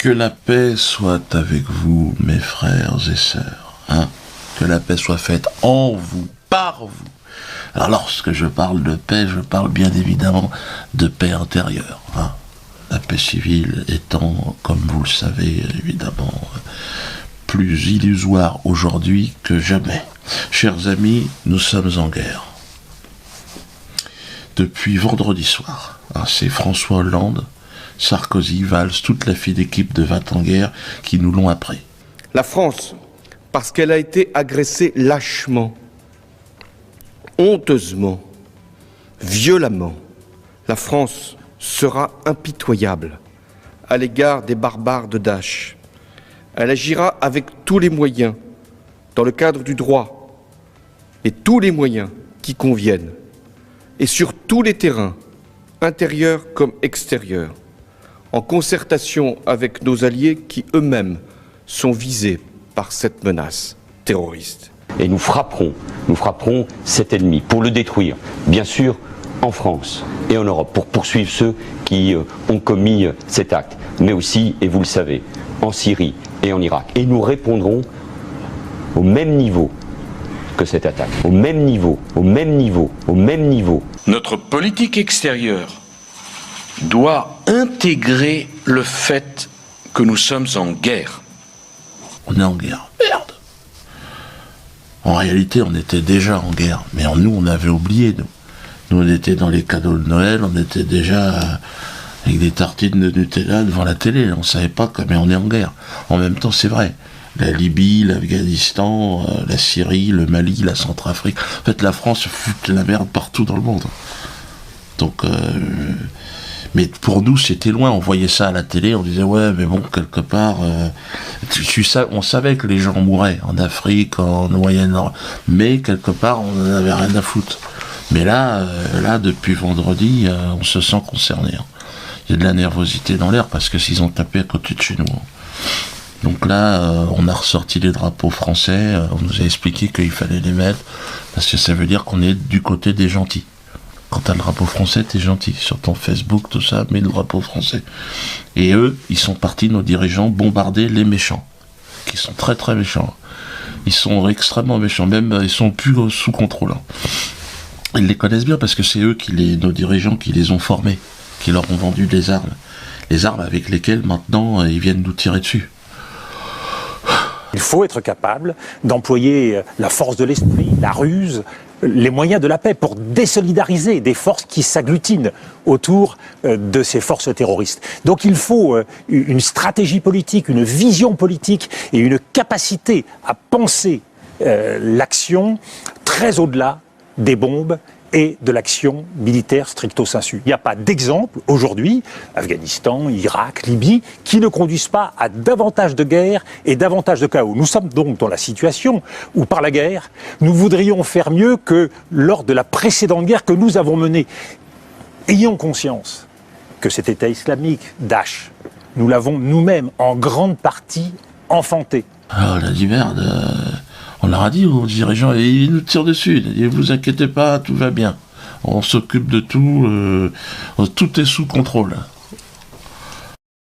Que la paix soit avec vous, mes frères et sœurs. Hein, que la paix soit faite en vous, par vous. Alors, lorsque je parle de paix, je parle bien évidemment de paix intérieure. Hein. La paix civile étant, comme vous le savez, évidemment, plus illusoire aujourd'hui que jamais. Chers amis, nous sommes en guerre. Depuis vendredi soir, hein, c'est François Hollande, Sarkozy, Valls, toute la fine équipe de 20 en guerre qui nous l'ont appris. La France, parce qu'elle a été agressée lâchement, honteusement, violemment, la France sera impitoyable à l'égard des barbares de Daesh. Elle agira avec tous les moyens, dans le cadre du droit, et tous les moyens qui conviennent, et sur tous les terrains, intérieurs comme extérieurs, en concertation avec nos alliés qui eux-mêmes sont visés par cette menace terroriste. Et nous frapperons cet ennemi pour le détruire, bien sûr en France et en Europe, pour poursuivre ceux qui ont commis cet acte, mais aussi, et vous le savez, en Syrie et en Irak. Et nous répondrons au même niveau que cette attaque, au même niveau. Notre politique extérieure doit intégrer le fait que nous sommes en guerre. On est en guerre. Merde! En réalité, on était déjà en guerre. Mais nous, on avait oublié, nous. Nous, on était dans les cadeaux de Noël, on était déjà avec des tartines de Nutella devant la télé. On savait pas mais on est en guerre. En même temps, c'est vrai. La Libye, l'Afghanistan, la Syrie, le Mali, la Centrafrique. En fait, la France fout la merde partout dans le monde. Donc... mais pour nous, c'était loin. On voyait ça à la télé, on disait, ouais, mais bon, quelque part... on savait que les gens mouraient en Afrique, en Moyen-Orient, mais quelque part, on n'en avait rien à foutre. Mais là, depuis vendredi, on se sent concerné. Hein. Il y a de la nervosité dans l'air, parce que s'ils ont tapé à côté de chez nous. Hein. Donc là, on a ressorti les drapeaux français, on nous a expliqué qu'il fallait les mettre, parce que ça veut dire qu'on est du côté des gentils. Quand t'as le drapeau français, t'es gentil. Sur ton Facebook, tout ça, mets le drapeau français. Et eux, ils sont partis, nos dirigeants, bombarder les méchants. Qui sont très très méchants. Ils sont extrêmement méchants. Même, ils sont plus sous contrôle. Hein. Ils les connaissent bien parce que c'est eux, nos dirigeants, qui les ont formés. Qui leur ont vendu des armes. Les armes avec lesquelles, maintenant, ils viennent nous tirer dessus. Il faut être capable d'employer la force de l'esprit, la ruse, les moyens de la paix pour désolidariser des forces qui s'agglutinent autour de ces forces terroristes. Donc il faut une stratégie politique, une vision politique et une capacité à penser l'action très au-delà des bombes et de l'action militaire stricto sensu. Il n'y a pas d'exemple aujourd'hui, Afghanistan, Irak, Libye, qui ne conduisent pas à davantage de guerres et davantage de chaos. Nous sommes donc dans la situation où, par la guerre, nous voudrions faire mieux que lors de la précédente guerre que nous avons menée. Ayons conscience que cet État islamique, Daesh, nous l'avons nous-mêmes en grande partie enfanté. Alors, on a dit merde... On leur a dit aux dirigeants, et ils nous tirent dessus. Ils disent, vous inquiétez pas, tout va bien. On s'occupe de tout, tout est sous contrôle.